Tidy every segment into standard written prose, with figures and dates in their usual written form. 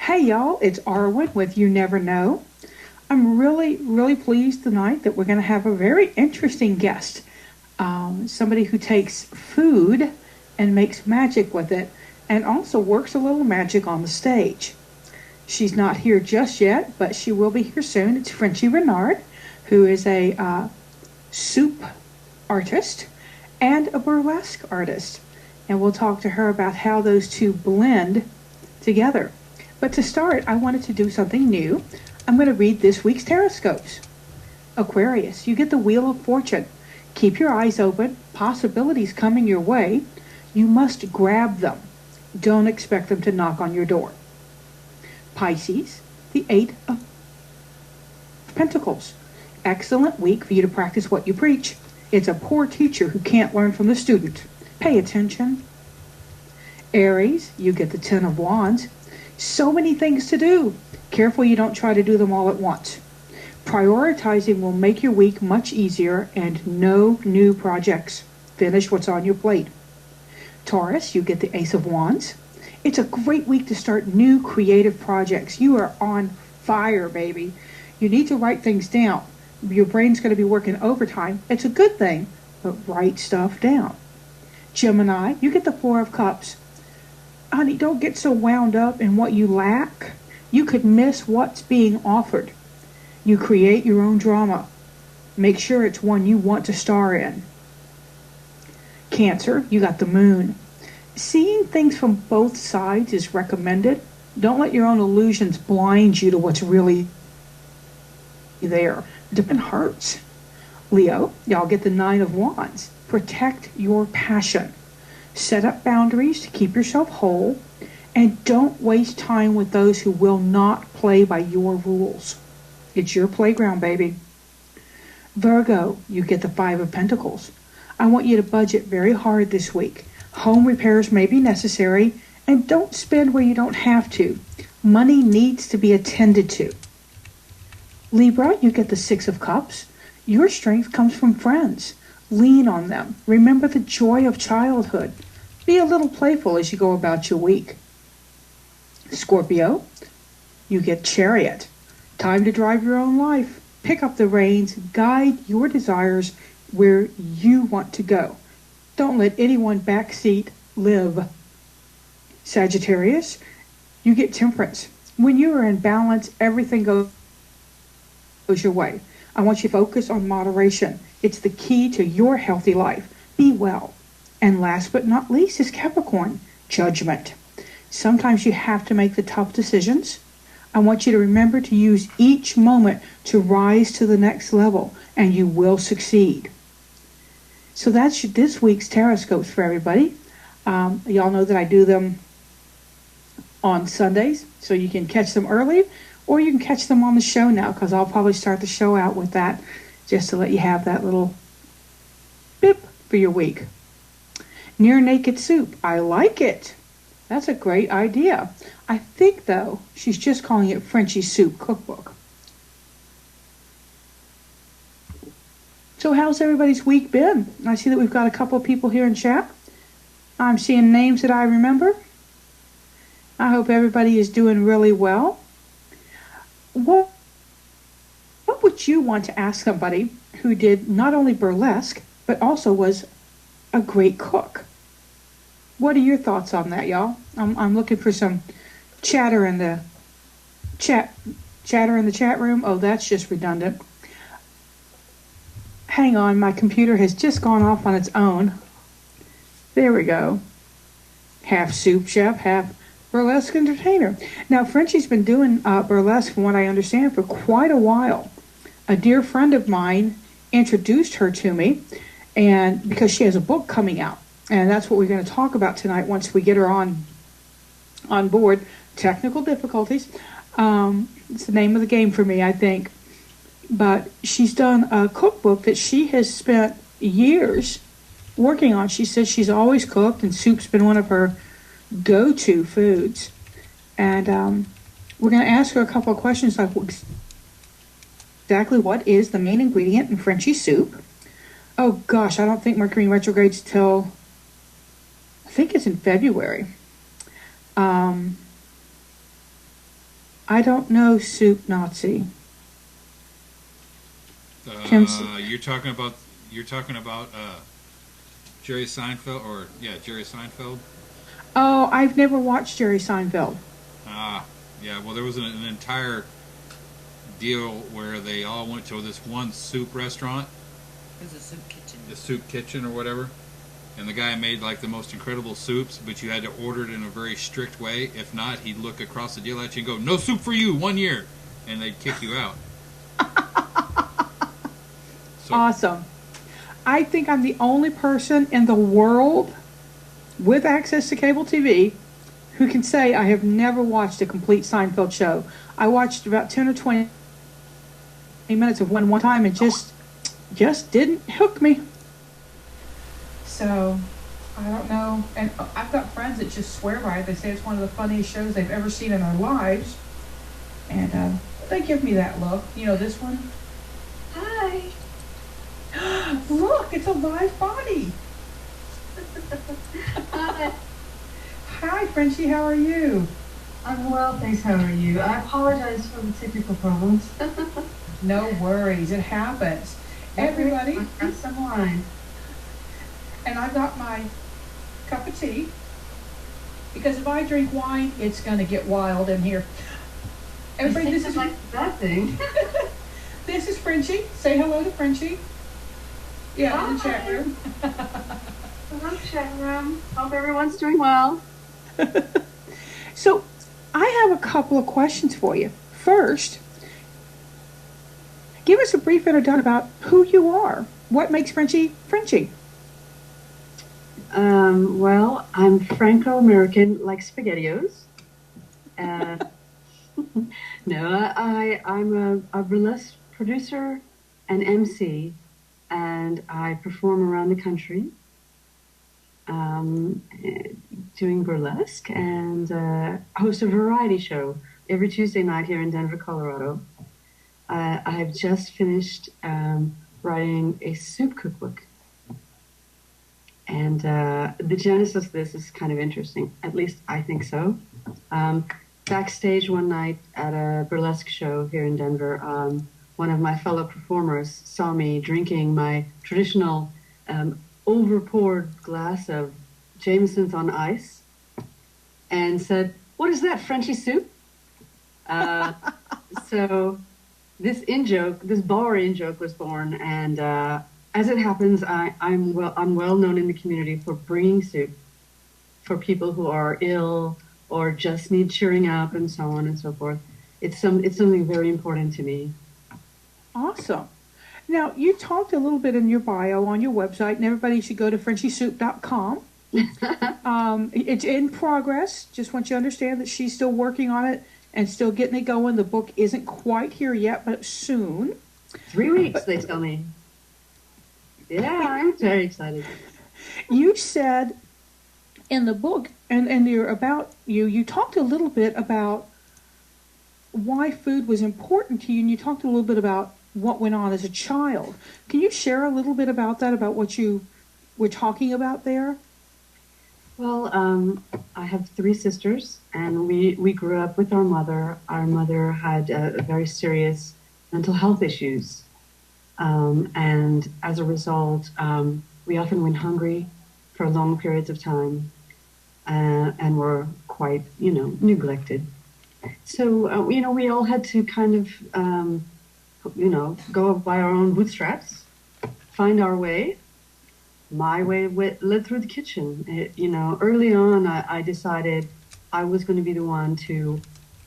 Hey y'all, it's Arwen with You Never Know. I'm really pleased tonight that we're going to have a very interesting guest. Somebody who takes food and makes magic with it and also works a little magic on the stage. She's not here just yet, but she will be here soon. It's Frenchie Renard, who is a soup artist and a burlesque artist. And we'll talk to her about how those two blend together. But to start, I wanted to do something new. I'm going to read this week's horoscopes. Aquarius, you get the Wheel of Fortune. Keep your eyes open. Possibilities coming your way. You must grab them. Don't expect them to knock on your door. Pisces, the Eight of Pentacles. Excellent week for you to practice what you preach. It's a poor teacher who can't learn from the student. Pay attention. Aries, you get the Ten of Wands. So many things to do. Careful you don't try to do them all at once. Prioritizing will make your week much easier and no new projects. Finish what's on your plate. Taurus, you get the Ace of Wands. It's a great week to start new creative projects. You are on fire, baby. You need to write things down. Your brain's going to be working overtime. It's a good thing, but write stuff down. Gemini, you get the Four of Cups. Honey, don't get so wound up in what you lack. You could miss what's being offered. You create your own drama. Make sure it's one you want to star in. Cancer, you got the Moon. Seeing things from both sides is recommended. Don't let your own illusions blind you to what's really there. It hurts. Leo, y'all get the Nine of Wands. Protect your passion. Set up boundaries to keep yourself whole. And don't waste time with those who will not play by your rules. It's your playground, baby. Virgo, you get the Five of Pentacles. I want you to budget very hard this week. Home repairs may be necessary, and don't spend where you don't have to. Money needs to be attended to. Libra, you get the Six of Cups. Your strength comes from friends. Lean on them. Remember the joy of childhood. Be a little playful as you go about your week. Scorpio, you get Chariot. Time to drive your own life. Pick up the reins. Guide your desires where you want to go. Don't let anyone backseat live. Sagittarius, you get Temperance. When you are in balance, everything goes your way. I want you to focus on moderation. It's the key to your healthy life. Be well. And last but not least is Capricorn, Judgment. Sometimes you have to make the tough decisions. I want you to remember to use each moment to rise to the next level, and you will succeed. So that's this week's horoscopes for everybody. Y'all know that I do them on Sundays, so you can catch them early, or you can catch them on the show now, because I'll probably start the show out with that, just to let you have that little bip for your week. Near Naked Soup. I like it. That's a great idea. I think, though, she's just calling it Frenchie Soup Cookbook. So how's everybody's week been? I see that we've got a couple of people here in chat. I'm seeing names that I remember. I hope everybody is doing really well. What would you want to ask somebody who did not only burlesque, but also was a great cook? What are your thoughts on that, y'all? I'm looking for some chatter in the chat room. Oh, that's just redundant. Hang on, my computer has just gone off on its own. There we go. Half soup chef, half burlesque entertainer. Now, Frenchie's been doing burlesque, from what I understand, for quite a while. A dear friend of mine introduced her to me, and because she has a book coming out. And that's what we're going to talk about tonight once we get her on board. Technical difficulties. It's the name of the game for me, I think. But she's done a cookbook that she has spent years working on. She says she's always cooked, and soup's been one of her go-to foods. And we're going to ask her a couple of questions like exactly what is the main ingredient in Frenchie soup? Oh gosh, I don't think Mercury retrogrades till, I think it's in February. I don't know Soup Nazi. Kim's. You're talking about Jerry Seinfeld, or yeah, Jerry Seinfeld. Oh, I've never watched Jerry Seinfeld. Ah, yeah. Well, there was an entire deal where they all went to this one soup restaurant, There's a soup kitchen. the soup kitchen or whatever, and the guy made like the most incredible soups, but you had to order it in a very strict way. If not, he'd look across the deal at you and go, "No soup for you, 1 year," and they'd kick you out. So, Awesome. I think I'm the only person in the world with access to cable TV who can say I have never watched a complete Seinfeld show. I watched about 10 or 20 minutes of one time and just didn't hook me. So, I don't know. And I've got friends that just swear by it. They say it's one of the funniest shows they've ever seen in their lives. And they give me that look. You know, this one? Hi. Look, it's a live body. Hi, Hi, Frenchie. How are you? I'm well, thanks. How are you? I apologize for the technical problems. No worries. It happens. Everybody. I've got some wine. And I got my cup of tea. Because if I drink wine, it's going to get wild in here. Everybody, this is like that thing. this is Frenchie. Say hello to Frenchie. Yeah, in the chat Hi. room. Hello, chat room. Hope everyone's doing well. So, I have a couple of questions for you. First, give us a brief introduction about who you are. What makes Frenchie Frenchie? Well, I'm Franco-American, like SpaghettiOs. Uh, no, I'm a burlesque producer and MC, and I perform around the country, um, doing burlesque and host a variety show every Tuesday night here in Denver, Colorado. I've just finished writing a soup cookbook. And the genesis of this is kind of interesting. At least I think so. Backstage one night at a burlesque show here in Denver, one of my fellow performers saw me drinking my traditional over-poured glass of Jameson's on ice and said, "What is that, Frenchy soup?" So this in-joke, this bar in-joke was born, and as it happens, I'm well known in the community for bringing soup for people who are ill or just need cheering up and so on and so forth. It's something very important to me. Awesome. Now, you talked a little bit in your bio on your website, and everybody should go to FrenchieSoup.com. It's in progress. Just want you to understand that she's still working on it and still getting it going. The book isn't quite here yet, but soon. 3 weeks, they tell me. Yeah, I'm very excited. You said in the book, and you're about you talked a little bit about why food was important to you, and you talked a little bit about what went on as a child. Can you share a little bit about that, about what you were talking about there? Well, I have 3 sisters, and we grew up with our mother. Our mother had very serious mental health issues. And as a result, we often went hungry for long periods of time and were quite, neglected. So, we all had to kind of, go by our own bootstraps, find our way. My way led through the kitchen. Early on, I decided I was going to be the one to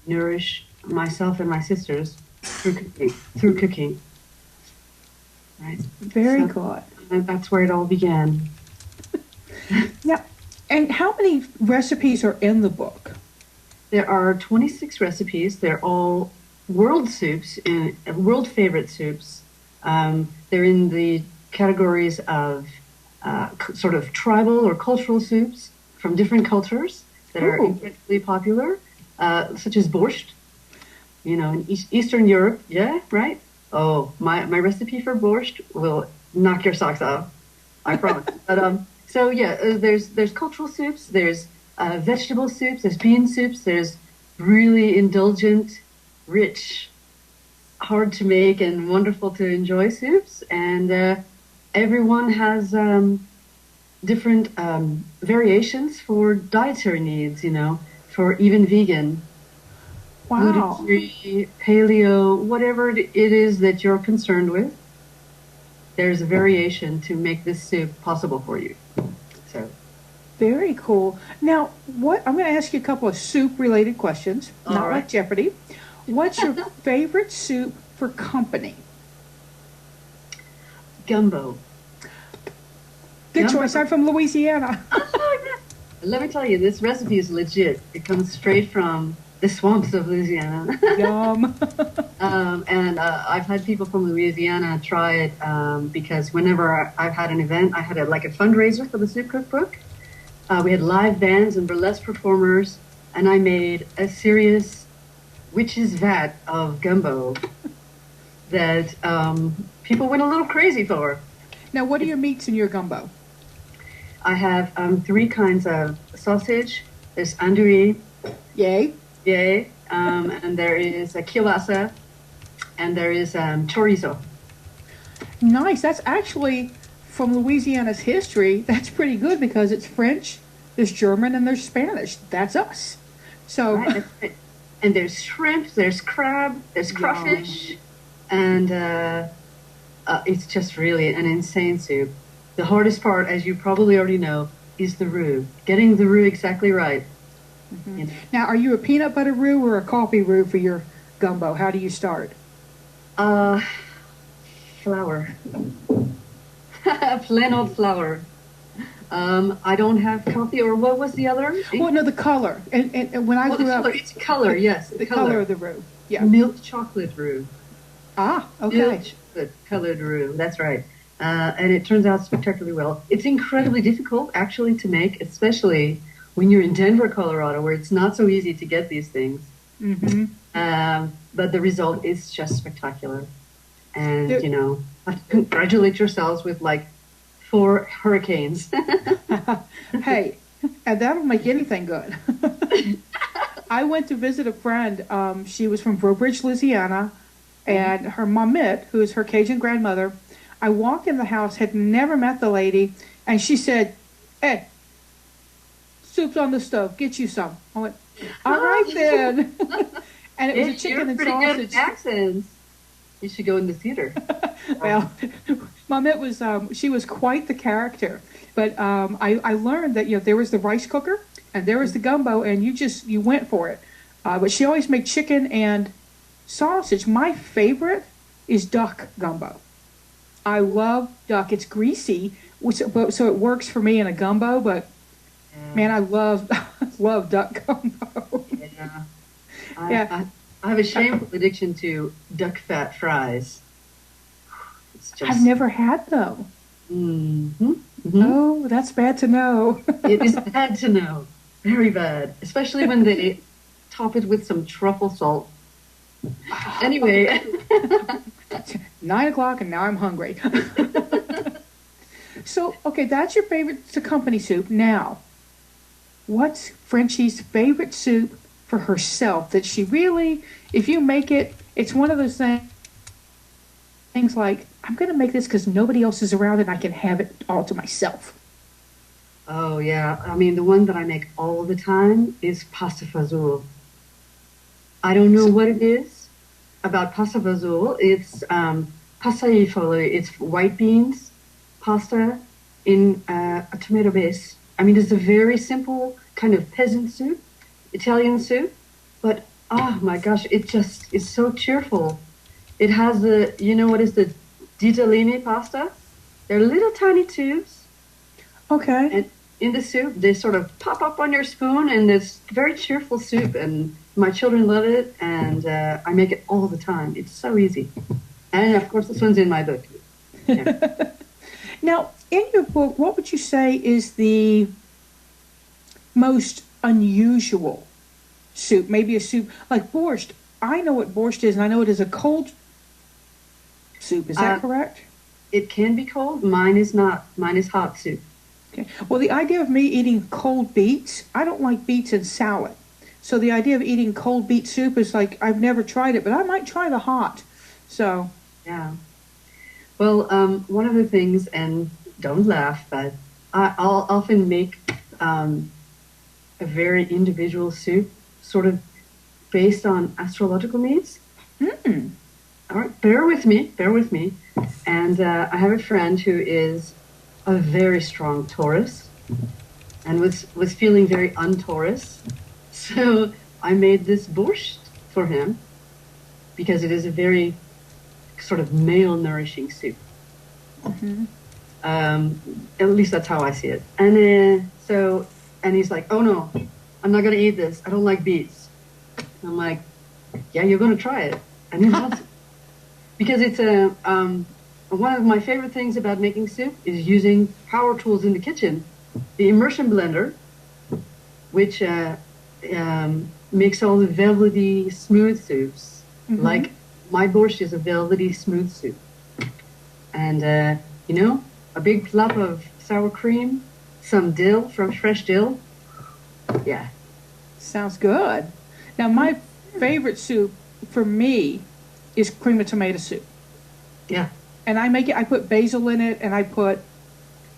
nourish myself and my sisters through cooking. Right. Very good. That's where it all began. Yeah. And how many recipes are in the book? There are 26 recipes. They're all world soups, world favorite soups. They're in the categories of sort of tribal or cultural soups from different cultures that are incredibly popular, such as borscht. In Eastern Europe, yeah, right? Oh, my recipe for borscht will knock your socks off. I promise. But there's cultural soups, there's vegetable soups, there's bean soups, there's really indulgent rich, hard to make, and wonderful to enjoy soups. And everyone has different variations for dietary needs, for even vegan, Wow. gluten-free, paleo, whatever it is that you're concerned with. There's a variation to make this soup possible for you. So, Very cool. Now, what I'm going to ask you a couple of soup-related questions, All not right. like Jeopardy. What's your favorite soup for company? gumbo. Good Gumbo. choice. I'm from Louisiana. Let me tell you, this recipe is legit. It comes straight from the swamps of Louisiana. Yum. And I've had people from Louisiana try it because whenever I've had an event, I had like a fundraiser for the soup cookbook. We had live bands and burlesque performers, and I made a serious witch's vat of gumbo that people went a little crazy for. Now, what are your meats in your gumbo? I have three kinds of sausage. There's andouille, Yay. yay, and there is a kielbasa, and there is chorizo. Nice. That's actually from Louisiana's history. That's pretty good because it's French, there's German, and there's Spanish. That's us. So, Right? And there's shrimp, there's crab, there's crawfish, and it's just really an insane soup. The hardest part, as you probably already know, is the roux. Getting the roux exactly right. You know. now, are you a peanut butter roux or a coffee roux for your gumbo? How do you start? Flour. Plain old flour. I don't have coffee, or what was the other? Well, no, the color. And when I Oh, the grew up, color. It's color, yes. the color of the roux. Yeah. Milk chocolate roux. Ah, Milk okay. chocolate colored roux. That's right. And it turns out spectacularly well. It's incredibly difficult, actually, to make, especially when you're in Denver, Colorado, where it's not so easy to get these things. Mm-hmm. But the result is just spectacular. And, There- you know, congratulate yourselves with like 4 hurricanes. Hey, and that'll make anything good. I went to visit a friend. She was from Breaux Bridge, Louisiana, and her mamette, who is her Cajun grandmother. I walked in the house, had never met the lady, and she said, "Hey, soup's on the stove. Get you some." I went, "All right then." And it was a chicken You're and pretty good sausage. at accents. You should go in the theater. Well, Mamette was she was quite the character. But I learned that there was the rice cooker and there was the gumbo, and you went for it. But she always made chicken and sausage. My favorite is duck gumbo. I love duck. It's greasy, so it works for me in a gumbo. But man, I love love duck gumbo. Yeah. Yeah. I have a shameful addiction to duck fat fries. It's just. I've never had them. Mm-hmm. Oh, that's bad to know. It is bad to know. Very bad. Especially when they top it with some truffle salt. Anyway. 9 o'clock and now I'm hungry. So, okay, that's your favorite company soup. Now, what's Frenchie's favorite soup for herself that she really, if you make it, it's one of those things like, I'm going to make this because nobody else is around and I can have it all to myself. Oh, yeah. I mean, the one that I make all the time is pasta fazool. I don't know what it is about pasta fazool. It's pasta e folle. It's white beans, pasta in a tomato base. I mean, it's a very simple kind of peasant soup, Italian soup. But, oh my gosh, it just is so cheerful. It has what is the ditalini pasta? They're little tiny tubes. Okay. And in the soup, they sort of pop up on your spoon, and it's very cheerful soup. And my children love it, and I make it all the time. It's so easy. And of course, this one's in my book. Yeah. Now, in your book, what would you say is the most unusual soup? Maybe a soup like borscht. I know what borscht is, and I know it is a cold soup. Is that correct? It can be cold. Mine is not. Mine is hot soup. Okay. Well, the idea of me eating cold beets, I don't like beets in salad. So the idea of eating cold beet soup is like, I've never tried it, but I might try the hot. So, Yeah. Well, one of the things, and don't laugh, but I'll often make a very individual soup, sort of based on astrological needs. All right, bear with me. And I have a friend who is a very strong Taurus and was feeling very un-Taurus. So I made this borscht for him because it is a very sort of male nourishing soup. At least that's how I see it. And he's like, "Oh no, I'm not gonna eat this. I don't like beets." And I'm like, "Yeah, you're gonna try it." And he loves it because it's one of my favorite things about making soup is using power tools in the kitchen. The immersion blender, which makes all the velvety smooth soups. Like my borscht is a velvety smooth soup. And, a big plop of sour cream, some dill, from fresh dill. Yeah. sounds good. Now, my favorite soup for me is cream of tomato soup. Yeah. And I put basil in it, and I put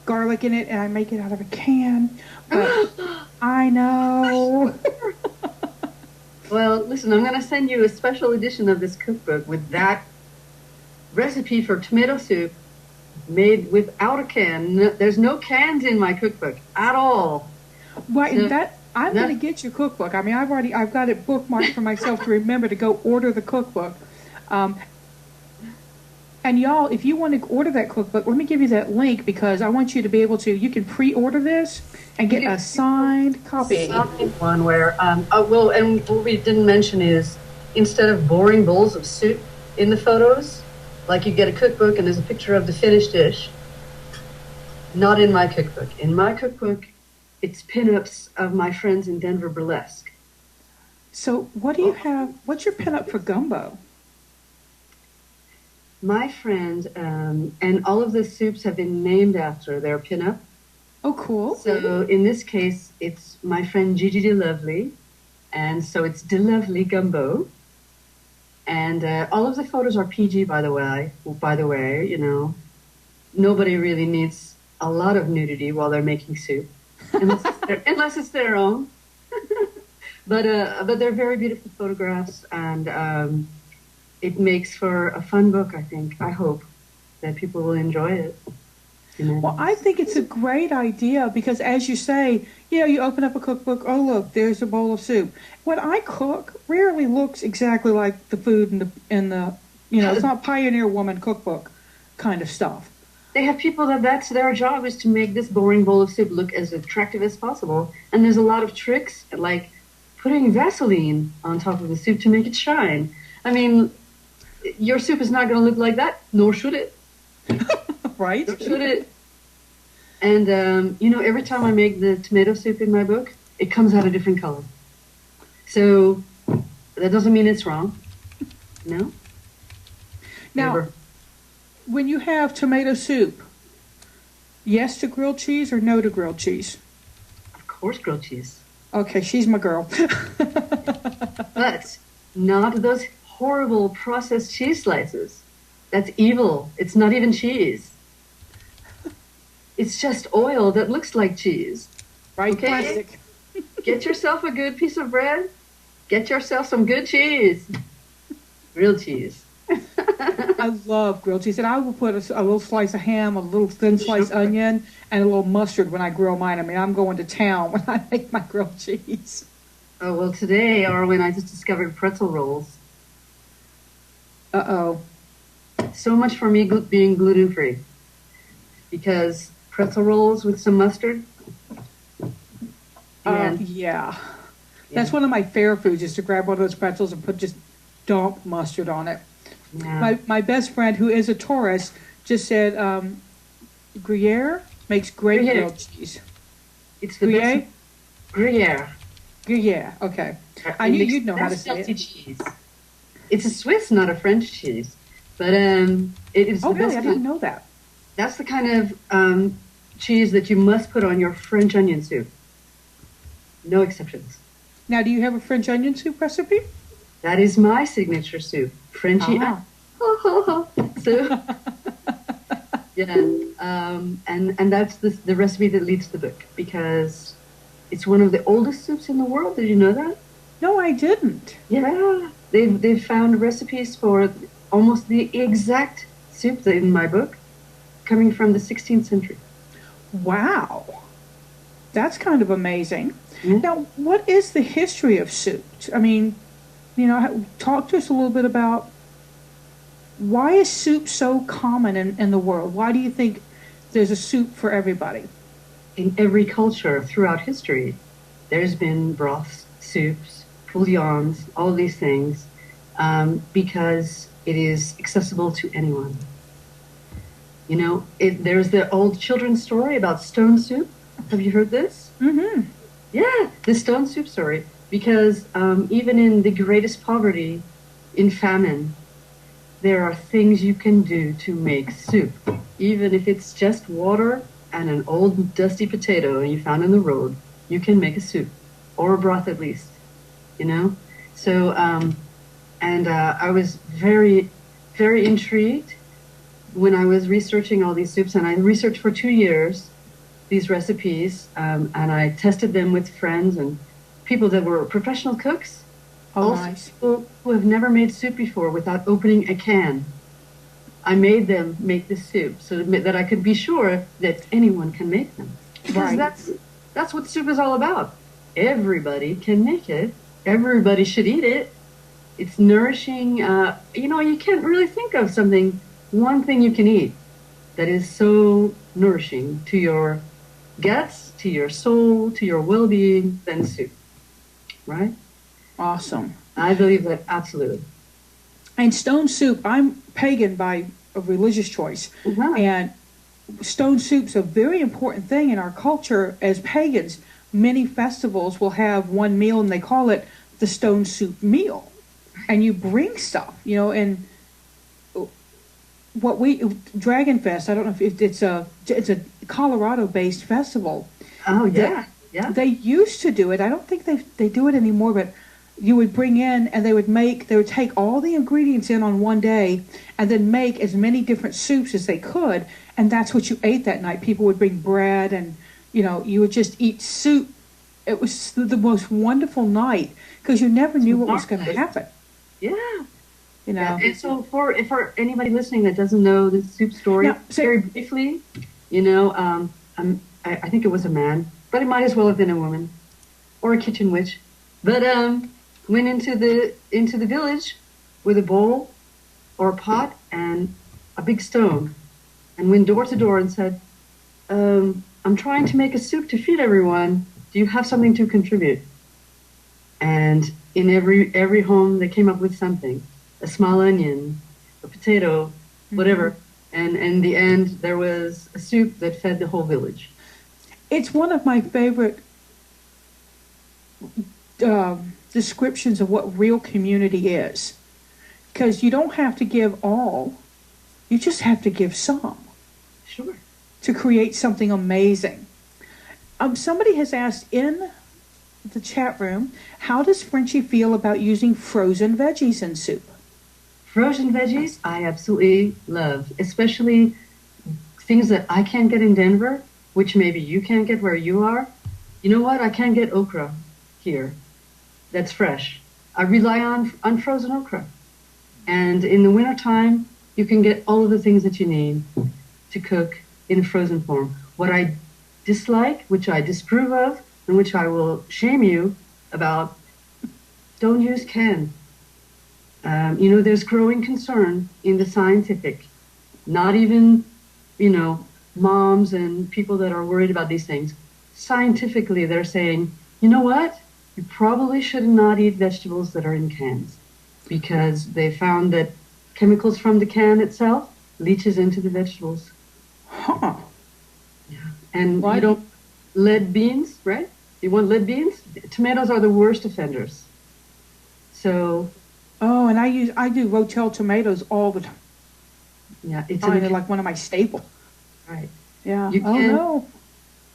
garlic in it, and I make it out of a can. But I know. Well, listen, I'm going to send you a special edition of this cookbook with that recipe for tomato soup made without a can. There's no cans in my cookbook at all. Well, So, I'm going to get your cookbook. I mean, I've got it bookmarked for myself to remember to go order the cookbook. And y'all, if you want to order that cookbook, let me give you that link because I want you to be able to, you can pre-order this and get a signed copy. one where, and what we didn't mention is instead of boring bowls of soup in the photos, like you get a cookbook and there's a picture of the finished dish, not in my cookbook. In my cookbook, it's pinups of my friends in Denver Burlesque. So what do you have, what's your pinup for gumbo? My friend, and all of the soups have been named after their pinup. Oh, cool. So in this case, it's my friend Gigi DeLovely, and so it's DeLovely Gumbo. And all of the photos are PG, by the way. Nobody really needs a lot of nudity while they're making soup, unless it's their own. But they're very beautiful photographs, and it makes for a fun book, I think. I hope that people will enjoy it. Well, I think it's a great idea because, as you say, you open up a cookbook, oh, look, there's a bowl of soup. What I cook rarely looks exactly like the food in the it's not Pioneer Woman cookbook kind of stuff. They have people that's their job is to make this boring bowl of soup look as attractive as possible. And there's a lot of tricks, like putting Vaseline on top of the soup to make it shine. I mean, your soup is not going to look like that, nor should it. Right? Nor should it. And, every time I make the tomato soup in my book, it comes out a different color. So that doesn't mean it's wrong. No? Now, Never. when you have tomato soup, yes to grilled cheese or no to grilled cheese? Of course, grilled cheese. Okay, she's my girl. But not those horrible processed cheese slices. That's evil. It's not even cheese. It's just oil that looks like cheese. Right? Okay? Plastic. Get yourself a good piece of bread. Get yourself some good cheese. Real cheese. I love grilled cheese, and I will put a little slice of ham, a little thin sliced onion, and a little mustard when I grill mine. I mean, I'm going to town when I make my grilled cheese. Oh, well, today, Arwen, I just discovered pretzel rolls. Uh-oh. So much for me being gluten-free. Because pretzel rolls with some mustard. And Yeah. That's one of my favorite foods, is to grab one of those pretzels and just dump mustard on it. yeah. My best friend, who is a Taurus, just said Gruyere makes great Gruyere. grilled cheese. It's the Gruyere? best. Gruyere. Gruyere, okay. I knew you'd know how to say it. Cheese. It's a Swiss, not a French cheese. But it is the Oh, best really? I didn't know that. That's the kind of cheese that you must put on your French onion soup. No exceptions. Now, do you have a French onion soup recipe? That is my signature soup, Frenchie. Ah. So yeah, and that's the recipe that leads the book because it's one of the oldest soups in the world. Did you know that? No, I didn't. Yeah, they've found recipes for almost the exact soup that in my book coming from the 16th century. Wow. That's kind of amazing. Yeah. Now, what is the history of soups? I mean, talk to us a little bit about why is soup so common in the world? Why do you think there's a soup for everybody? In every culture throughout history, there's been broths, soups, bouillons, all these things, because it is accessible to anyone. There's the old children's story about stone soup. Have you heard this? Mm-hmm. Yeah, the stone soup story. Because even in the greatest poverty, in famine, there are things you can do to make soup. Even if it's just water and an old dusty potato you found in the road, you can make a soup. Or a broth at least, So, I was very, very intrigued when I was researching all these soups. And I researched for 2 years these recipes, and I tested them with friends and people that were professional cooks. Oh, also nice. people who have never made soup before without opening a can. I made them make the soup so that I could be sure that anyone can make them. Because Right. that's what soup is all about. Everybody can make it. Everybody should eat it. It's nourishing. You can't really think of one thing you can eat that is so nourishing to your guts, to your soul, to your well-being than soup. Right? Awesome. I believe that absolutely. And stone soup, I'm pagan by a religious choice. Uh-huh. And stone soup's a very important thing in our culture as pagans. Many festivals will have one meal and they call it the stone soup meal. And you bring stuff, and Dragon Fest, I don't know if it's a Colorado-based festival. Oh, yeah. Yeah. They used to do it. I don't think they do it anymore, but you would bring in and they would take all the ingredients in on one day and then make as many different soups as they could, and that's what you ate that night. People would bring bread and, you would just eat soup. It was the most wonderful night because you never knew what was going to happen. Yeah. Yeah. And so for anybody listening that doesn't know the soup story, Now, very briefly, I think it was a man, but it might as well have been a woman or a kitchen witch. But went into the village with a bowl or a pot and a big stone, and went door to door and said, "I'm trying to make a soup to feed everyone. Do you have something to contribute?" And in every home, they came up with something. A small onion, a potato, whatever. Mm-hmm. And in the end, there was a soup that fed the whole village. It's one of my favorite descriptions of what real community is. Because you don't have to give all, you just have to give some. Sure. To create something amazing. Somebody has asked in the chat room, how does Frenchie feel about using frozen veggies in soup? Frozen veggies, I absolutely love, especially things that I can't get in Denver, which maybe you can't get where you are. You know what? I can't get okra here. That's fresh. I rely on frozen okra. And in the wintertime, you can get all of the things that you need to cook in a frozen form. What I dislike, which I disapprove of, and which I will shame you about, don't use canned. There's growing concern in the scientific, not even, moms and people that are worried about these things. Scientifically, they're saying, you know what? You probably should not eat vegetables that are in cans because they found that chemicals from the can itself leaches into the vegetables. Huh. Yeah. And you don't lead beans, right? You want lead beans? Tomatoes are the worst offenders. So. Oh, and I do Rotel tomatoes all the time. Yeah, they're like one of my staples. Right. Yeah. You can, no.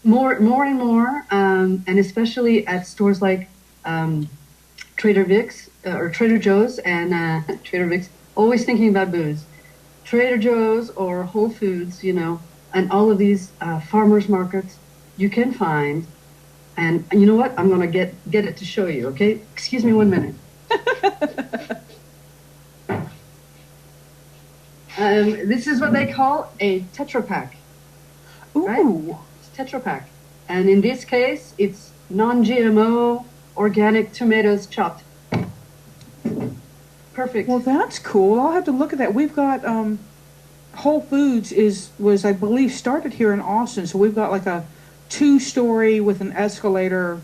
More and more, and especially at stores like Trader Vic's or Trader Joe's and Trader Vic's. Always thinking about booze. Trader Joe's or Whole Foods, and all of these farmers markets you can find. And you know what? I'm gonna get it to show you. Okay, excuse me 1 minute. This is what they call a Tetra Pak. Ooh. Right? It's Tetra Pak. And in this case, it's non-GMO organic tomatoes chopped. Perfect. Well, that's cool. I'll have to look at that. We've got Whole Foods was I believe started here in Austin, so we've got like a 2-story with an escalator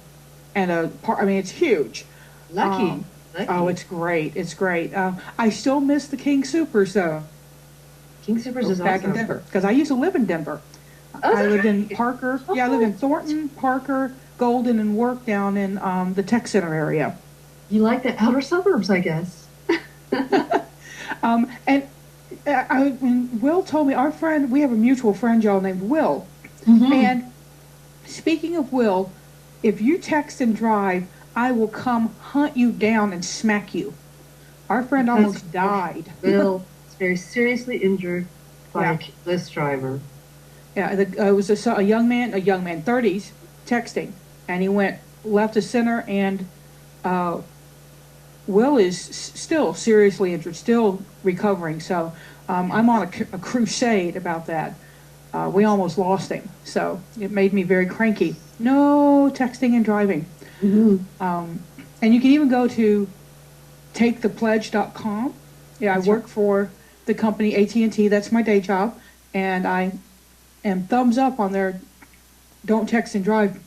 and it's huge. Lucky. Oh, it's great. It's great. I still miss the King Soopers though. King Soopers is back awesome. in Denver because I used to live in Denver. Oh, I lived in right. Parker. Oh, Yeah, I lived in nice. Thornton, Parker, Golden, and worked down in the tech center area. You like the outer suburbs, I guess. And when Will told me, we have a mutual friend, y'all, named Will. Mm-hmm. And speaking of Will, if you text and drive, I will come hunt you down and smack you. Our friend almost died. Will is very seriously injured by a careless driver. Yeah, it was a young man, 30s, texting, and he went left of center, and Will is still seriously injured, still recovering. So I'm on a crusade about that. We almost lost him, so it made me very cranky. No texting and driving. Mm-hmm. And you can even go to takethepledge.com. Yeah, I work for the company AT&T. That's my day job, and I am thumbs up on their don't text and drive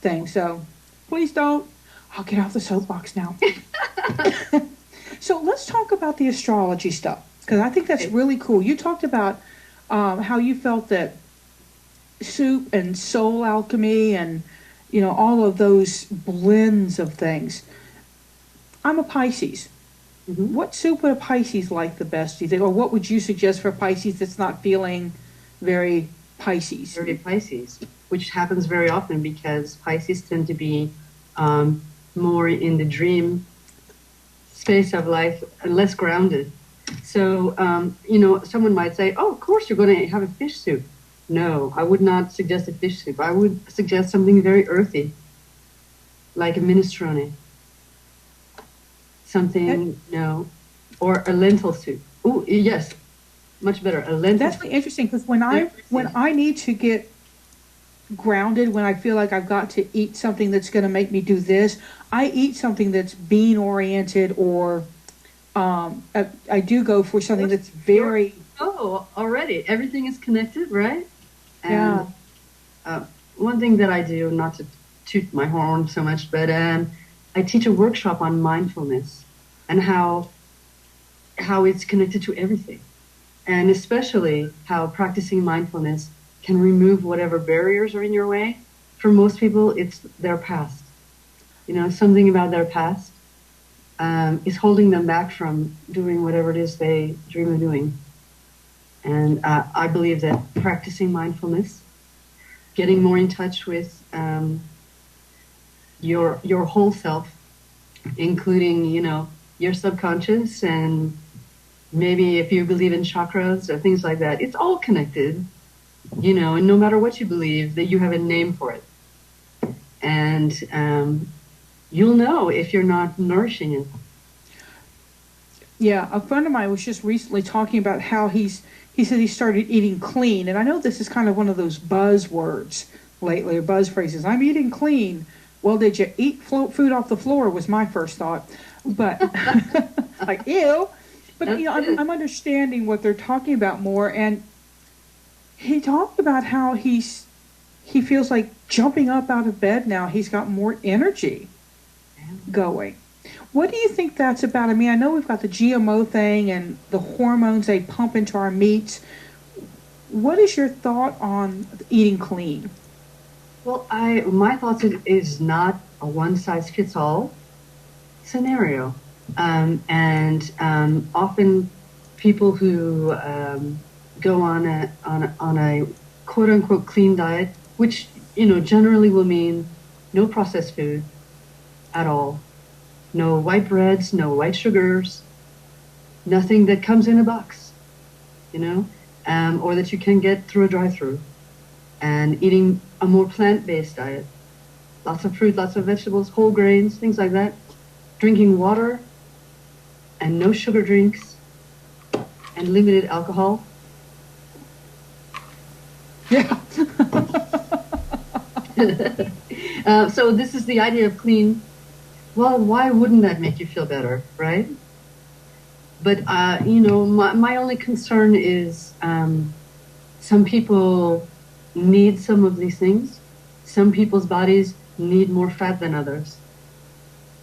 thing. So please don't. I'll get off the soapbox now. So let's talk about the astrology stuff, because I think that's really cool. You talked about how you felt that soup and soul alchemy and all of those blends of things. I'm a Pisces. Mm-hmm. What soup would a Pisces like the best, do you think? Or what would you suggest for a Pisces that's not feeling very Pisces? Very Pisces, which happens very often because Pisces tend to be more in the dream space of life and less grounded. So, someone might say, oh, of course you're going to have a fish soup. No, I would not suggest a fish soup. I would suggest something very earthy, like a minestrone. Something, or a lentil soup. Oh, yes, much better. A lentil. That's really interesting, because when I need to get grounded, when I feel like I've got to eat something that's going to make me do this, I eat something that's bean oriented, or I do go for something that's very. Oh, already everything is connected, right? Yeah. And one thing that I do, not to toot my horn so much, but I teach a workshop on mindfulness and how it's connected to everything, and especially how practicing mindfulness can remove whatever barriers are in your way. For most people, it's their past. Something about their past is holding them back from doing whatever it is they dream of doing. And I believe that practicing mindfulness, getting more in touch with your whole self, including your subconscious, and maybe if you believe in chakras or things like that, it's all connected. And no matter what you believe, that you have a name for it, and you'll know if you're not nourishing it. Yeah, a friend of mine was just recently talking about how he said he started eating clean, and I know this is kind of one of those buzzwords lately, or buzz phrases. I'm eating clean. Well, did you eat food off the floor? Was my first thought, but like ew. But I'm understanding what they're talking about more, and he talked about how he feels like jumping up out of bed now. He's got more energy going. What do you think that's about? I mean, I know we've got the GMO thing and the hormones they pump into our meats. What is your thought on eating clean? Well, my thoughts is not a one-size-fits-all scenario. And often people who go on a quote-unquote clean diet, which generally will mean no processed food, at all. No white breads, no white sugars, nothing that comes in a box, you know, or that you can get through a drive-through. And eating a more plant-based diet. Lots of fruit, lots of vegetables, whole grains, things like that. Drinking water and no sugar drinks and limited alcohol. Yeah. So this is the idea of clean. Well, why wouldn't that make you feel better, right? But, you know, my only concern is some people need some of these things. Some people's bodies need more fat than others.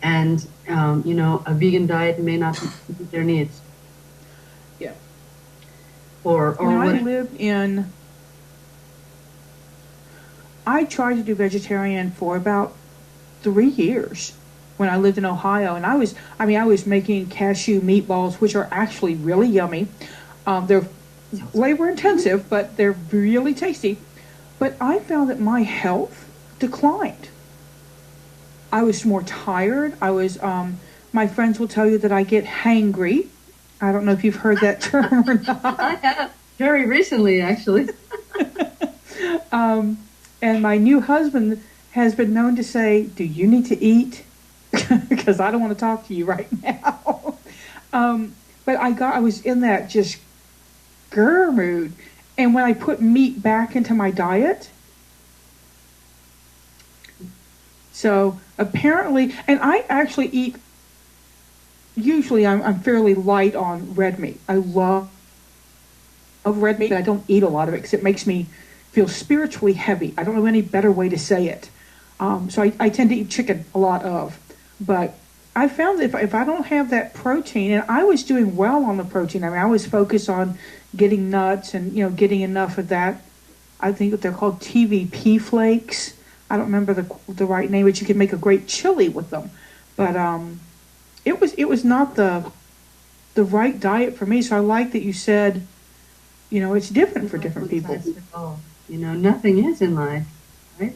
And, you know, a vegan diet may not meet their needs. Yeah. Or When I what? lived in, I tried to do vegetarian for about 3 years when I lived in Ohio, and I was making cashew meatballs, which are actually really yummy. They're labor intensive, but they're really tasty. But I found that my health declined. I was more tired. My friends will tell you that I get hangry. I don't know if you've heard that term or not. I have very recently, actually. And my new husband has been known to say, "Do you need to eat?" Because I don't want to talk to you right now. But I was in that just grr mood. And when I put meat back into my diet, so apparently, and I actually eat, usually I'm fairly light on red meat. I love red meat, but I don't eat a lot of it because it makes me feel spiritually heavy. I don't know any better way to say it. So I tend to eat chicken a lot of. But I found that if I don't have that protein, and I was doing well on the protein. I mean, I was focused on getting nuts and, you know, getting enough of that. I think they're called TVP flakes. I don't remember the right name, but you can make a great chili with them. But it was not the right diet for me. So I like that you said, you know, it's different for different people. You know, nothing is in life, right?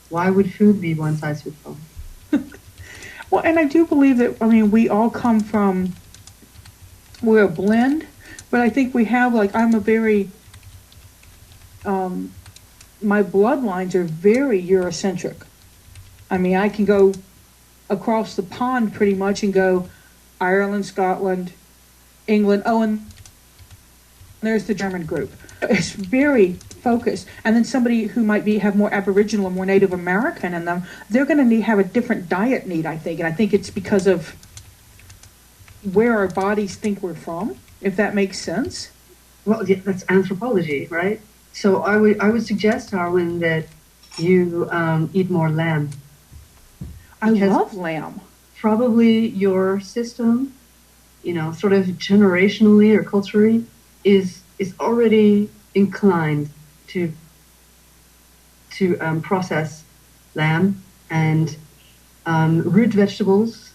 Why would food be one size fits all? Well, and I do believe that, I mean, we all come from, we're a blend, but I think we have, like, I'm a very, my bloodlines are very Eurocentric. I mean, I can go across the pond pretty much and go Ireland, Scotland, England, oh, and there's the German group. It's very focused. And then somebody who might have more Aboriginal or more Native American in them, they're going to have a different diet need, I think. And I think it's because of where our bodies think we're from, if that makes sense. Well, yeah, that's anthropology, right? So I would suggest, Arwen, that you eat more lamb. I love lamb. Probably your system, you know, sort of generationally or culturally, is already inclined to process lamb and root vegetables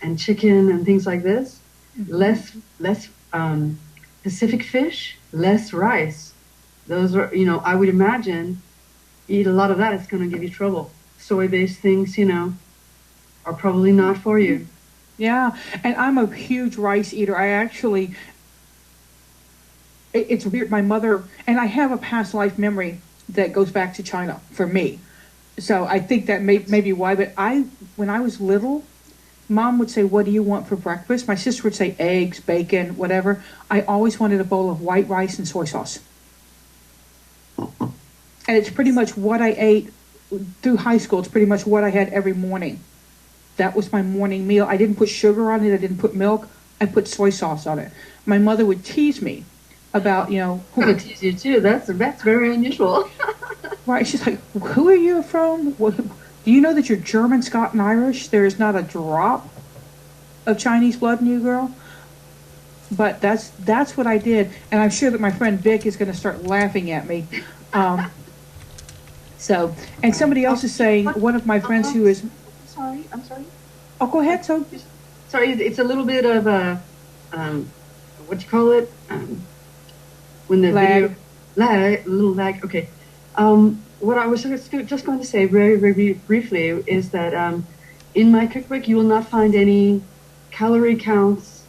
and chicken and things like this. Mm-hmm. Less Pacific fish, less rice. Those are, you know, I would imagine eat a lot of that. It's going to give you trouble. Soy-based things, you know, are probably not for you. Yeah, and I'm a huge rice eater. I actually, it's weird. My mother, and I have a past life memory that goes back to China for me. So I think that may be why. But when I was little, Mom would say, "What do you want for breakfast?" My sister would say eggs, bacon, whatever. I always wanted a bowl of white rice and soy sauce. And it's pretty much what I ate through high school. It's pretty much what I had every morning. That was my morning meal. I didn't put sugar on it. I didn't put milk. I put soy sauce on it. My mother would tease me about, you know... I would tease you too. That's very unusual. Right. She's like, "Who are you from? Do you know that you're German, Scot, and Irish? There is not a drop of Chinese blood in you, girl." But that's what I did. And I'm sure that my friend Vic is going to start laughing at me. So, and somebody else is saying, one of my friends who is... I'm sorry. Oh, go ahead. So, sorry, it's a little bit of a, what do you call it? When the lag. A little lag. Okay. What I was just going to say very, very briefly is that In my cookbook, you will not find any calorie counts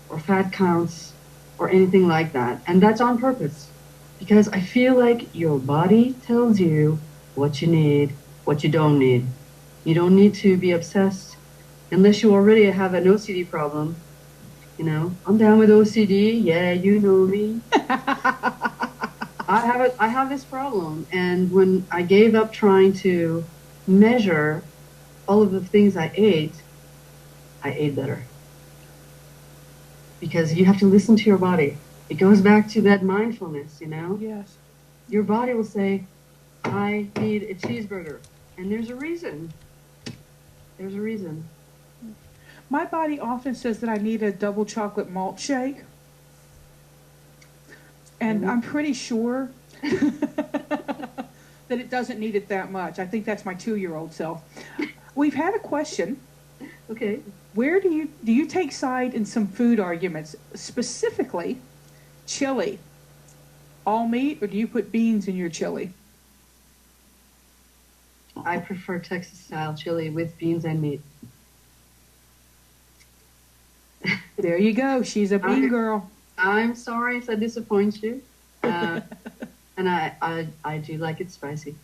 or fat counts or anything like that. And that's on purpose because I feel like your body tells you what you need, what you don't need. You don't need to be obsessed unless you already have an OCD problem. You know, I'm down with OCD. Yeah, you know me. I have this problem, and when I gave up trying to measure all of the things I ate better. Because you have to listen to your body. It goes back to that mindfulness, you know? Yes. Your body will say, I need a cheeseburger. And there's a reason. There's a reason. My body often says that I need a double chocolate malt shake. And I'm pretty sure that it doesn't need it that much. I think that's my 2-year-old self. We've had a question. Okay. Where do you take side in some food arguments, specifically chili? All meat, or do you put beans in your chili? I prefer Texas-style chili with beans and meat. There you go. She's a bean girl. I'm sorry if I disappoint you. And I do like it spicy.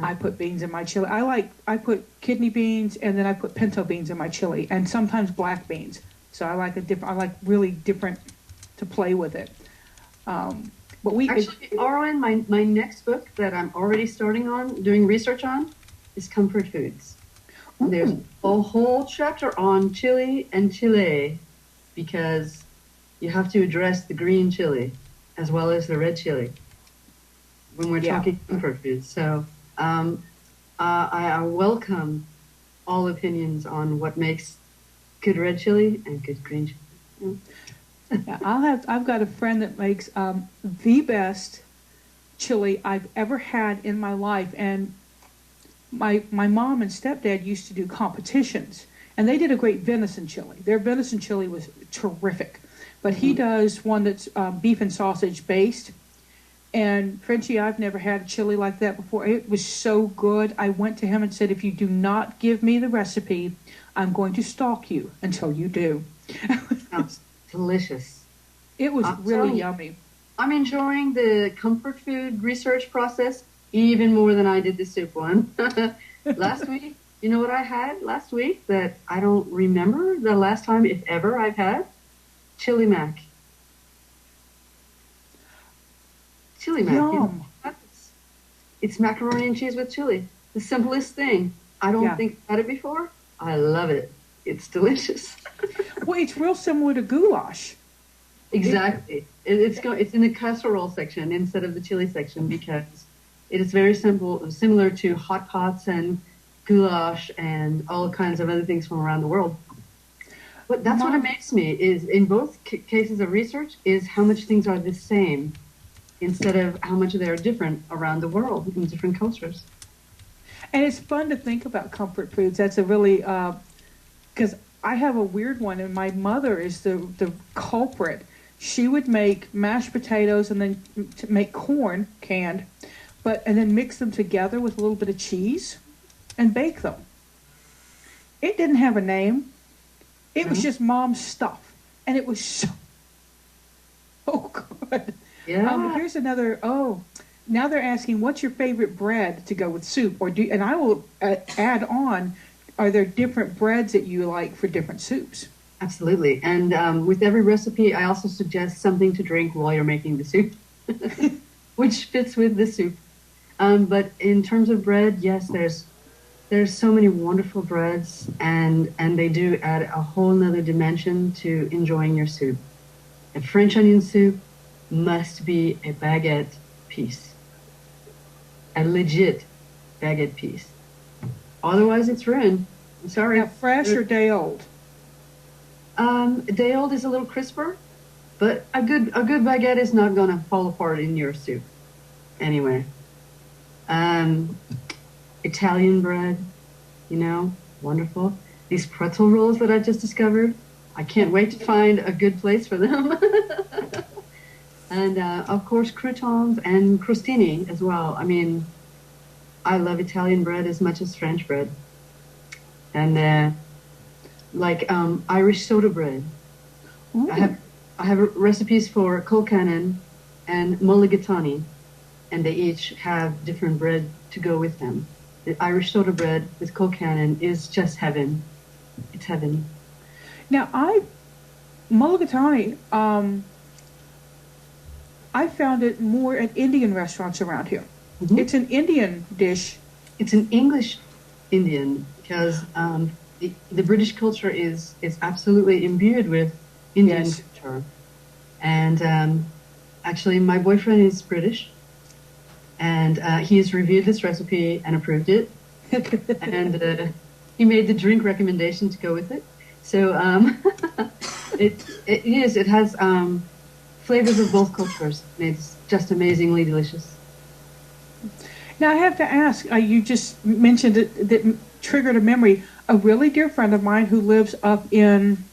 I put beans in my chili. I put kidney beans, and then I put pinto beans in my chili, and sometimes black beans. So I like really different to play with it. But Actually, Arwen, my next book that I'm already starting on, doing research on, is comfort foods. And there's a whole chapter on chili and chile, because you have to address the green chili as well as the red chili when we're talking comfort foods. So I welcome all opinions on what makes good red chili and good green chili. Yeah, I've got a friend that makes the best chili I've ever had in my life, and my mom and stepdad used to do competitions, and they did a great venison chili. Their venison chili was terrific, but he does one that's beef and sausage based. And Frenchie, I've never had a chili like that before. It was so good. I went to him and said, if you do not give me the recipe, I'm going to stalk you until you do. Sounds delicious. It was really yummy. I'm enjoying the comfort food research process even more than I did the soup one. Last week, you know what I had last week that I don't remember the last time, if ever, I've had? Chili mac. Chili mac. Yum. It's macaroni and cheese with chili. The simplest thing. I don't think I've had it before. I love it. It's delicious. Well, it's real similar to goulash. Exactly. It's in the casserole section instead of the chili section because it is very simple, similar to hot pots and goulash and all kinds of other things from around the world. But that's what amazes me is in both cases of research is how much things are the same instead of how much they are different around the world in different cultures. And it's fun to think about comfort foods. That's a really, because I have a weird one, and my mother is the culprit. She would make mashed potatoes and then make corn canned, and then mix them together with a little bit of cheese and bake them. It didn't have a name. It was just mom's stuff, and it was so good. Yeah. Here's another. Now they're asking, what's your favorite bread to go with soup? And I will add on, are there different breads that you like for different soups? Absolutely. And with every recipe, I also suggest something to drink while you're making the soup, which fits with the soup. But in terms of bread, yes, there's so many wonderful breads, and they do add a whole nother dimension to enjoying your soup. A French onion soup must be a baguette piece. A legit baguette piece. Otherwise, it's ruined. I'm sorry. Now, fresh or day old? Day old is a little crisper, but a good baguette is not gonna fall apart in your soup. Anyway, Italian bread, wonderful. These pretzel rolls that I just discovered, I can't wait to find a good place for them. And of course, croutons and crostini as well. I mean, I love Italian bread as much as French bread. and like Irish soda bread. Ooh. I have recipes for colcannon and mulligatawny, and they each have different bread to go with them. The Irish soda bread with colcannon is just heaven. It's heaven. Now, mulligatawny, I found it more at Indian restaurants around here. Mhm. It's an Indian dish. It's an English Indian because the British culture is absolutely imbued with Indian Yes. culture. And actually, my boyfriend is British, and he's reviewed this recipe and approved it. And he made the drink recommendation to go with it. So it has flavors of both cultures, and it's just amazingly delicious. Now, I have to ask, you just mentioned it, that triggered a memory. A really dear friend of mine who lives up in,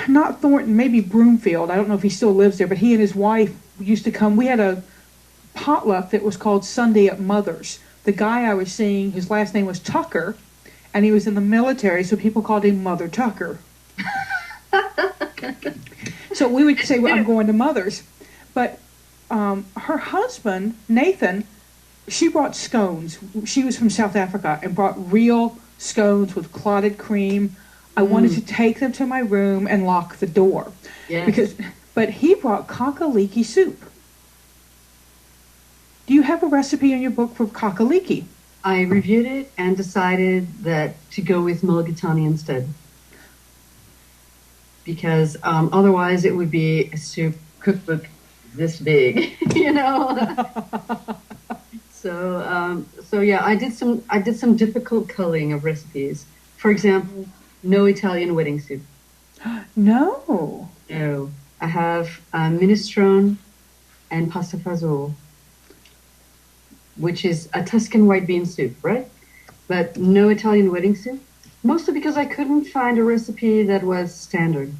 not Thornton, maybe Broomfield. I don't know if he still lives there, but he and his wife used to come. We had a potluck that was called Sunday at Mother's. The guy I was seeing, his last name was Tucker, and he was in the military, so people called him Mother Tucker. So we would say, well, I'm going to Mother's. But her husband, Nathan, she brought scones. She was from South Africa and brought real scones with clotted cream. I wanted to take them to my room and lock the door. Yes. But he brought kakaliki soup. Do you have a recipe in your book for kakaliki? I reviewed it and decided that to go with mulligatawny instead. Because otherwise it would be a soup cookbook this big, you know. So yeah, I did some difficult culling of recipes. For example, no Italian wedding soup. No. No, I have minestrone and pasta fazool, which is a Tuscan white bean soup, right? But no Italian wedding soup. Mostly because I couldn't find a recipe that was standard.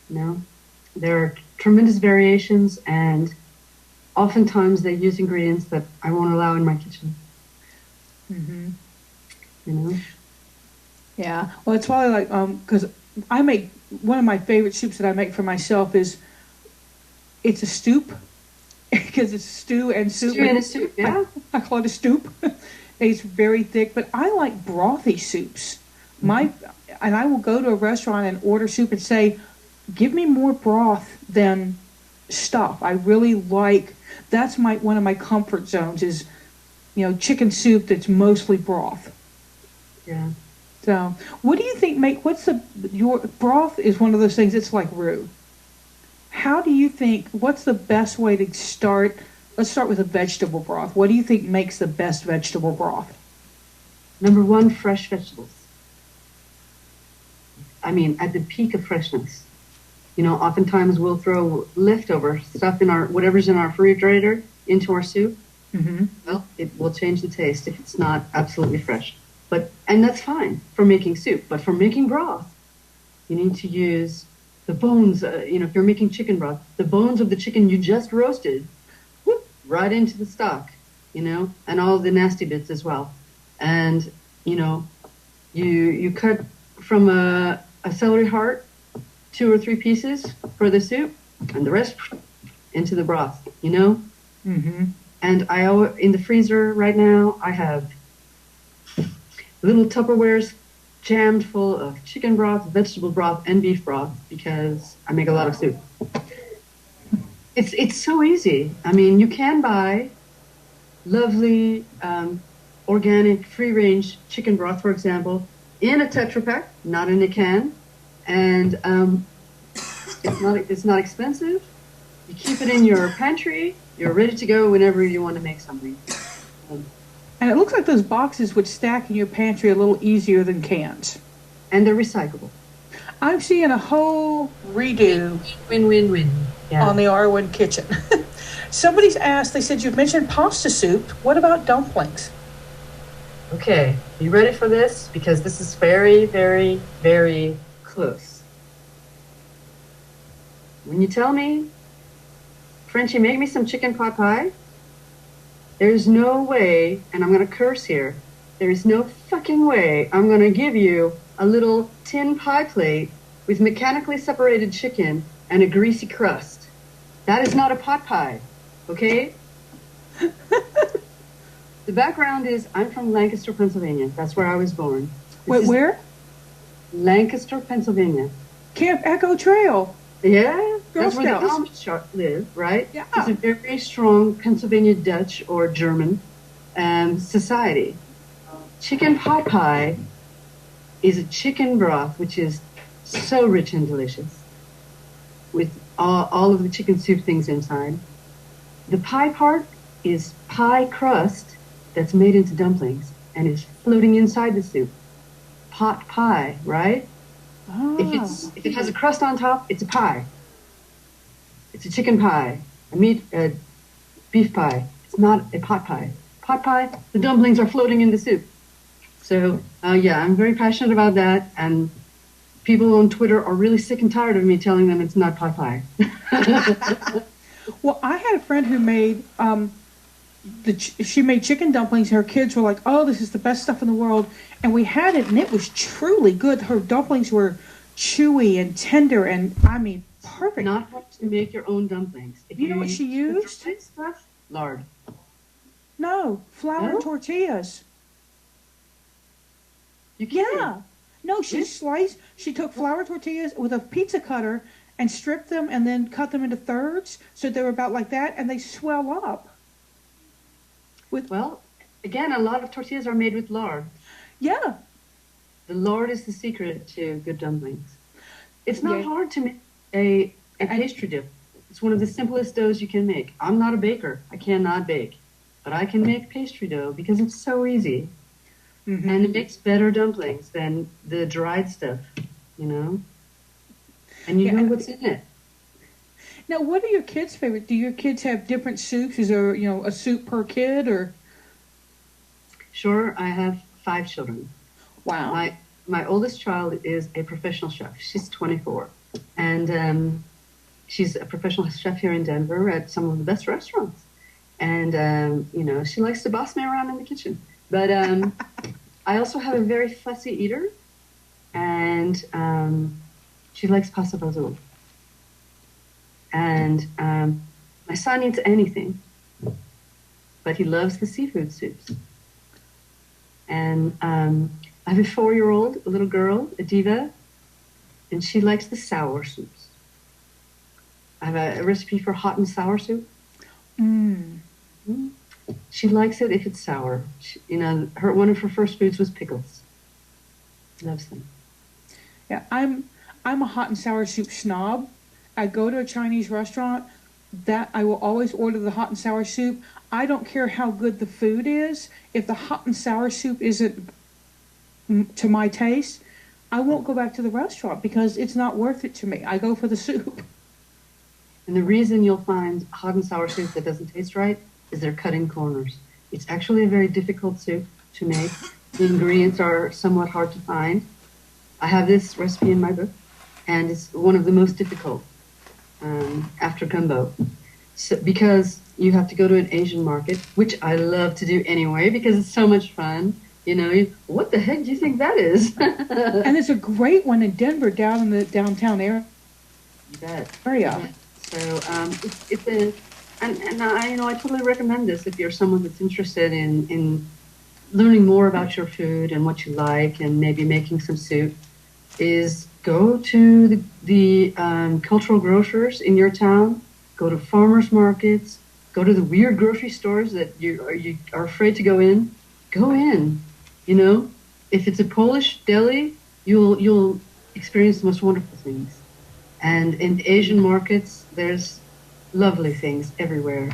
No, there are tremendous variations, and oftentimes they use ingredients that I won't allow in my kitchen. Mm-hmm. You know? Yeah. Well, it's probably like because I make one of my favorite soups that I make for myself is it's a stoop because it's stew and soup. Stew and a soup, yeah. I call it a stoop. It's very thick, but I like brothy soups. And I will go to a restaurant and order soup and say, give me more broth than stuff. I really like, that's one of my comfort zones is, chicken soup that's mostly broth. Yeah. So what do you think your broth is one of those things, it's like roux. How do you think, what's the best way to start? Let's start with a vegetable broth. What do you think makes the best vegetable broth? Number one, fresh vegetables. I mean, at the peak of freshness. Oftentimes we'll throw leftover stuff whatever's in our refrigerator into our soup. Mm-hmm. Well, it will change the taste if it's not absolutely fresh. And that's fine for making soup. But for making broth, you need to use the bones. If you're making chicken broth, the bones of the chicken you just roasted, right into the stock, and all the nasty bits as well. And, you cut from a celery heart, 2 or 3 pieces for the soup, and the rest into the broth, Mm-hmm. And in the freezer right now, I have little Tupperwares jammed full of chicken broth, vegetable broth, and beef broth because I make a lot of soup. It's so easy. I mean, you can buy lovely organic free-range chicken broth, for example, in a Tetra Pak, not in a can, and it's not expensive. You keep it in your pantry. You're ready to go whenever you want to make something. And it looks like those boxes would stack in your pantry a little easier than cans. And they're recyclable. I'm seeing a whole redo Win-win-win. Yeah. on the Arwen kitchen. Somebody's asked, they said, you've mentioned pasta soup. What about dumplings? Okay, you ready for this? Because this is very, very, very close. When you tell me, Frenchie, make me some chicken pot pie, there's no way, and I'm going to curse here, There is no fucking way I'm going to give you a little tin pie plate with mechanically separated chicken and a greasy crust. That is not a pot pie, okay? The background is I'm from Lancaster, Pennsylvania. That's where I was born. Wait, where? Lancaster, Pennsylvania. Camp Echo Trail. Yeah, Girl that's where the Scouts. Amish live, right? Yeah. It's a very strong Pennsylvania Dutch or German society. Chicken pot pie is a chicken broth which is so rich and delicious with all of the chicken soup things inside. The pie part is pie crust that's made into dumplings and is floating inside the soup. Pot pie, right? Oh. If it has a crust on top, it's a pie. It's a chicken pie, a beef pie. It's not a pot pie. Pot pie, the dumplings are floating in the soup. So, yeah, I'm very passionate about that, and people on Twitter are really sick and tired of me telling them it's not pot pie. Well, I had a friend who made she made chicken dumplings. Her kids were like, "Oh, this is the best stuff in the world," and we had it, and it was truly good. Her dumplings were chewy and tender, and I mean, perfect. Not hard to make your own dumplings. If You know what she used? Stuff? Lard. No, flour No? tortillas. You can't. Yeah. No, she took flour tortillas with a pizza cutter and stripped them and then cut them into thirds so they were about like that, and they swell up. Well, again, a lot of tortillas are made with lard. Yeah. The lard is the secret to good dumplings. It's not Yeah. hard to make a pastry dough. It's one of the simplest doughs you can make. I'm not a baker. I cannot bake. But I can make pastry dough because it's so easy. Mm-hmm. And it makes better dumplings than the dried stuff, you know? And you know what's in it. Now, what are your kids' favorite? Do your kids have different soups? Is there, a soup per kid or? Sure, I have 5 children. Wow. My oldest child is a professional chef. She's 24. And she's a professional chef here in Denver at some of the best restaurants. And, she likes to boss me around in the kitchen. But I also have a very fussy eater. And she likes pasta fazool. And my son eats anything. But he loves the seafood soups. And I have a 4-year-old, a little girl, a diva, and she likes the sour soups. I have a recipe for hot and sour soup. Mm. She likes it if it's sour. One of her first foods was pickles. Loves them. Yeah, I'm a hot and sour soup snob. I go to a Chinese restaurant, that I will always order the hot and sour soup. I don't care how good the food is. If the hot and sour soup isn't to my taste, I won't go back to the restaurant because it's not worth it to me. I go for the soup. And the reason you'll find hot and sour soup that doesn't taste right is they're cutting corners. It's actually a very difficult soup to make. The ingredients are somewhat hard to find. I have this recipe in my book, and it's one of the most difficult after gumbo. So, because you have to go to an Asian market, which I love to do anyway because it's so much fun. What the heck do you think that is? And there's a great one in Denver down in the downtown area. You bet. Yeah. So I totally recommend this if you're someone that's interested in learning more about your food and what you like and maybe making some soup, is go to the cultural grocers in your town, go to farmers markets, go to the weird grocery stores that you are afraid to go in. Go in. If it's a Polish deli, you'll experience the most wonderful things. And in Asian markets, there's lovely things everywhere.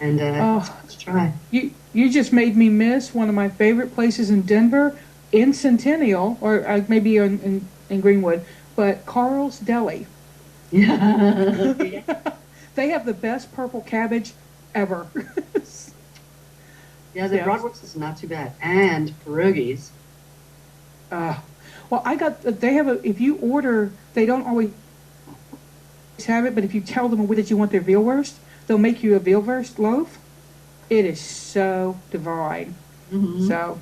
And let's try. You just made me miss one of my favorite places in Denver, in Centennial, or maybe in Greenwood, but Carl's Deli. Yeah. They have the best purple cabbage ever. Yeah, the bratwurst is not too bad. And pierogies. Well, if you order, they don't always have it, but if you tell them that you want their vealwurst, they'll make you a vealwurst loaf. It is so divine. Mm-hmm. So,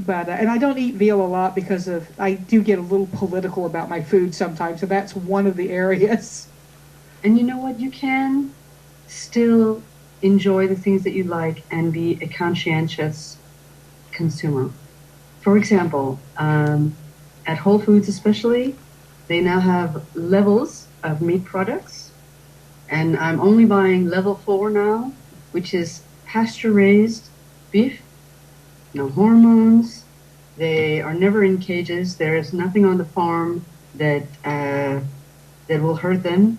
But and I don't eat veal a lot because of I do get a little political about my food sometimes, so that's one of the areas. And you know what? You can still enjoy the things that you like and be a conscientious consumer. For example, at Whole Foods especially, they now have levels of meat products, and I'm only buying level 4 now, which is pasture-raised beef, no hormones. They are never in cages. There is nothing on the farm that will hurt them.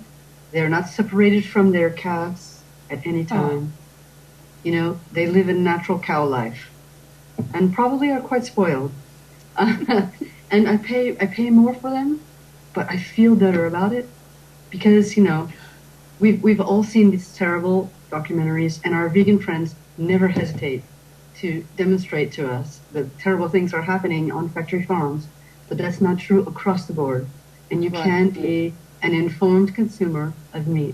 They're not separated from their calves at any time. You know, they live a natural cow life, and probably are quite spoiled. And I pay more for them, but I feel better about it because, you know, we've all seen these terrible documentaries, and our vegan friends never hesitate to demonstrate to us that terrible things are happening on factory farms. But that's not true across the board. And you can be an informed consumer of meat.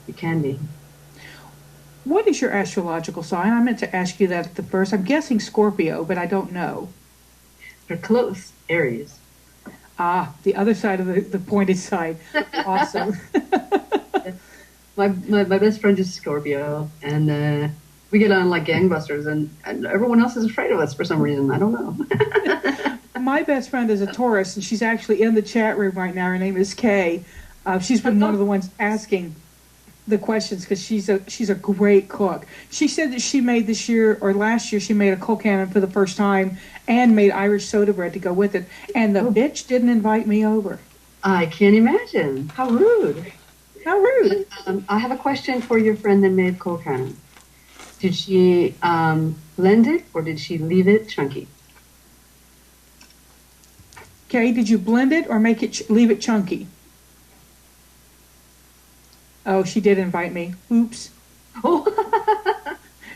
You can be. What is your astrological sign? I meant to ask you that at the first. I'm guessing Scorpio, but I don't know. They're close. Aries. Ah, the other side of the pointed side. Awesome. My best friend is Scorpio, and we get on like gangbusters, and everyone else is afraid of us for some reason. I don't know. My best friend is a Taurus, and she's actually in the chat room right now. Her name is Kay. She's been one of the ones asking the questions because she's a great cook. She said that she made this year or last year she made a colcannon for the first time and made Irish soda bread to go with it. And the bitch didn't invite me over. I can't imagine. How rude. How rude. I have a question for your friend that made colcannon. Did she blend it or did she leave it chunky? Okay, did you blend it or make it leave it chunky? Oh, she did invite me. Oops. Oh.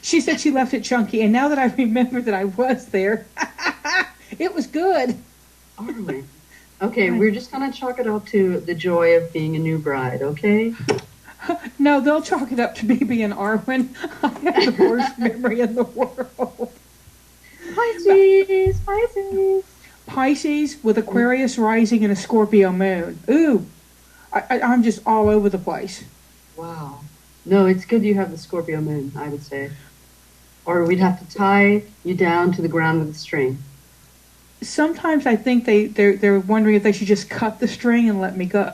She said she left it chunky, and now that I remember that I was there, it was good. Arwen. Okay, we're just going to chalk it up to the joy of being a new bride, okay? No, they'll chalk it up to me being Arwen. I have the worst memory in the world. Pisces, Pisces. Pisces with Aquarius rising and a Scorpio moon. Ooh, I'm just all over the place. Wow. No, it's good you have the Scorpio moon, I would say. Or we'd have to tie you down to the ground with a string. Sometimes I think they're wondering if they should just cut the string and let me go.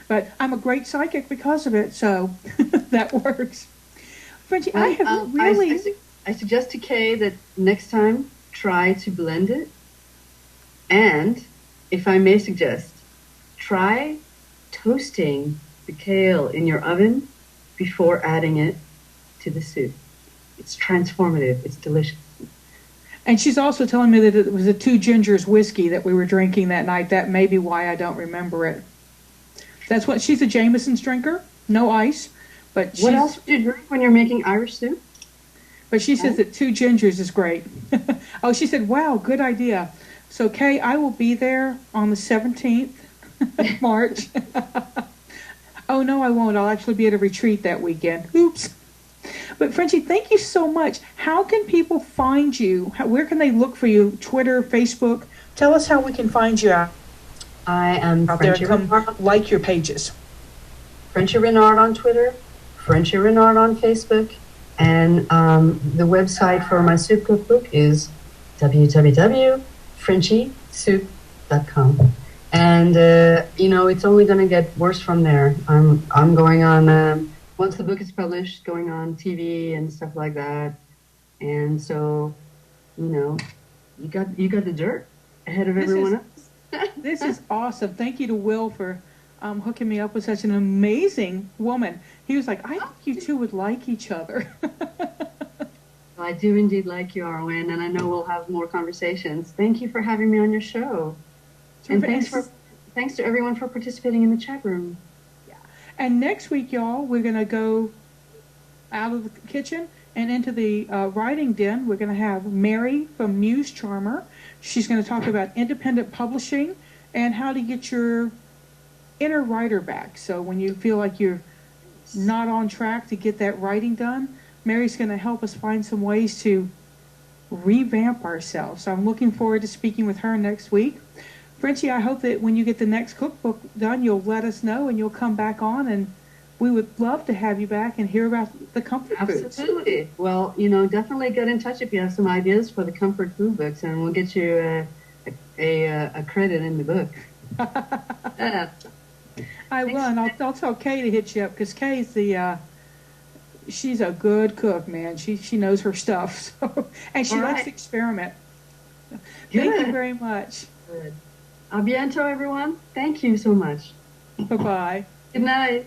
But I'm a great psychic because of it, so that works. Frenchie, I have really... I suggest to Kay that next time, try to blend it. And, if I may suggest, try toasting the kale in your oven before adding it to the soup. It's transformative. It's delicious. And she's also telling me that it was a Two Gingers whiskey that we were drinking that night. That may be why I don't remember it. That's what she's a Jameson's drinker, no ice. But what else do you drink when you're making Irish soup? But she says that Two Gingers is great. Oh, she said, wow, good idea. So, Kay, I will be there on the 17th of March. Oh, no, I won't. I'll actually be at a retreat that weekend. Oops. But, Frenchie, thank you so much. How can people find you? Where can they look for you? Twitter, Facebook? Tell us how we can find you out I am there. Come like your pages. Frenchie Renard on Twitter, Frenchie Renard on Facebook, and the website for my soup cookbook is www.frenchiesoup.com. And it's only going to get worse from there. I'm going on once the book is published, going on TV and stuff like that. And so, you got the dirt ahead of everyone else. This is awesome. Thank you to Will for hooking me up with such an amazing woman. He was like, I think you two would like each other. Well, I do indeed like you, Arwen, and I know we'll have more conversations. Thank you for having me on your show. And thanks to everyone for participating in the chat room. Yeah. And next week, y'all, we're going to go out of the kitchen and into the writing den. We're going to have Mary from Muse Charmer. She's going to talk about independent publishing and how to get your inner writer back. So when you feel like you're not on track to get that writing done, Mary's going to help us find some ways to revamp ourselves. So I'm looking forward to speaking with her next week. Frenchie, I hope that when you get the next cookbook done, you'll let us know and you'll come back on, and we would love to have you back and hear about the comfort foods. Absolutely. Well, definitely get in touch if you have some ideas for the comfort food books, and we'll get you a credit in the book. I will, and I'll tell Kay to hit you up, because Kay's she's a good cook, man. She knows her stuff, so, and she likes to experiment. Thank you very much. Good. A bientôt, everyone. Thank you so much. Bye-bye. Good night.